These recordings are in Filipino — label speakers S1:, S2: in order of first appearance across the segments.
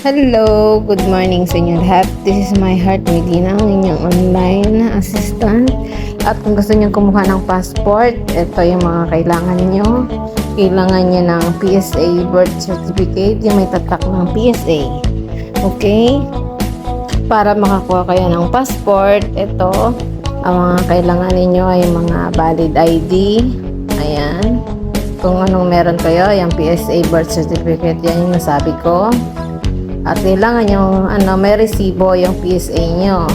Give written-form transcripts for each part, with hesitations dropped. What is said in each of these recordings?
S1: Hello, good morning sa inyo lahat. This is my heart Medina, ang inyong online assistant. At kung gusto niyo kumuha ng passport, ito yung mga kailangan niyo. Kailangan niyo ng PSA birth certificate, yung may tatak ng PSA. Okay? Para makakuha kayo ng passport, ito, ang mga kailangan niyo ay mga valid ID. Ayan. Kung anong meron kayo, yung PSA birth certificate, yan yung nasabi ko. At kailangan yung may resibo yung PSA nyo.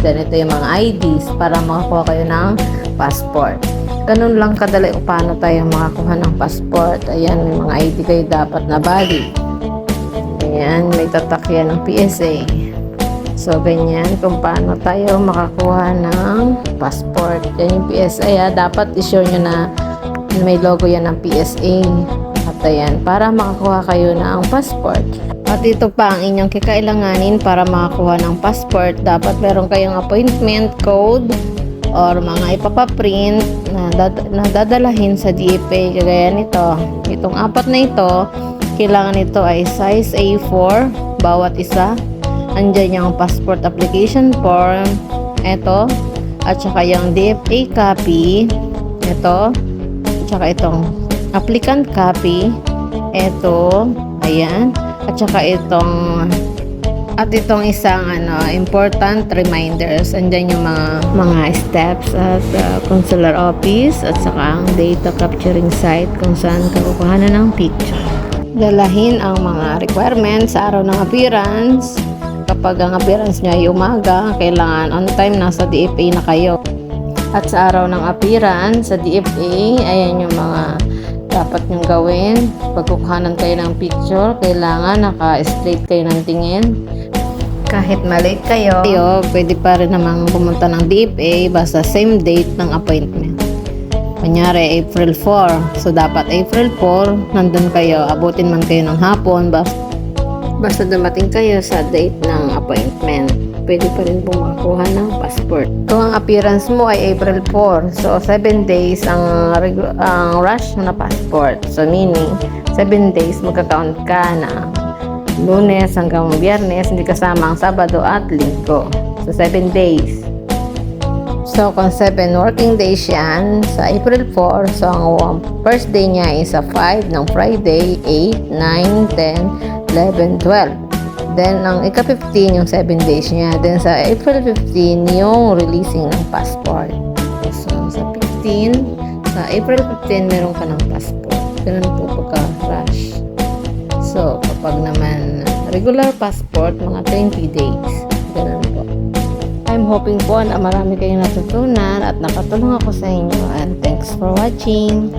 S1: Then ito yung mga IDs para makakuha kayo ng passport. Ganun lang kadali kung paano tayo makakuha ng passport. Ayan, may mga ID kayo dapat na valid. Ayan, may tatak yan ng PSA. So, ganyan kung paano tayo makakuha ng passport. Yan yung PSA. Dapat i-sure nyo na may logo yan ng PSA. At ayan, para makakuha kayo ng passport. At ito pa ang inyong kikailanganin para makakuha ng passport. Dapat meron kayong appointment code or mga ipapaprint na dadalahin sa DFA. Kagaya nito. Itong apat na ito, kailangan ito ay size A4 bawat isa. Andyan yung passport application form. Ito. At saka yung DFA copy. Ito. At saka itong applicant copy. Ito. Ayan. At saka itong isang important reminders. Andyan yung mga steps at consular office at saka ang data capturing site kung saan ka kukuhanan ng picture. Dalahin ang mga requirements sa araw ng appearance. Kapag ang appearance nyo ay umaga, kailangan on time nasa DFA na kayo. At sa araw ng appearance sa DFA, ayan yung mga dapat nyong gawin. Pagkukuhanan kayo ng picture, kailangan naka-straight kayo ng tingin. Kahit malate kayo, pwede pa rin namang pumunta ng DFA basta same date ng appointment. Kunyari, April 4. So, dapat April 4, nandun kayo, abutin man kayo ng hapon, basta dumating kayo sa date ng appointment. Pwede pa rin makakuha ng passport. Kung ang appearance mo ay April 4, so 7 days ang rush na passport. So meaning, 7 days magka-count ka na Lunes hanggang Biyernes, hindi kasama ang Sabado at Linggo. So 7 days. So kung 7 working days yan, sa April 4, so ang first day niya is sa 5 ng Friday, 8, 9, 10, 11, 12. Then, ang ika-15, yung 7 days niya. Then, sa April 15, yung releasing ng passport. So, sa April 15, meron ka ng passport. Ganun po pagka-rush. So, kapag naman regular passport, mga 20 days. Ganun po. I'm hoping po na marami kayong natutunan at nakatulong ako sa inyo. And thanks for watching.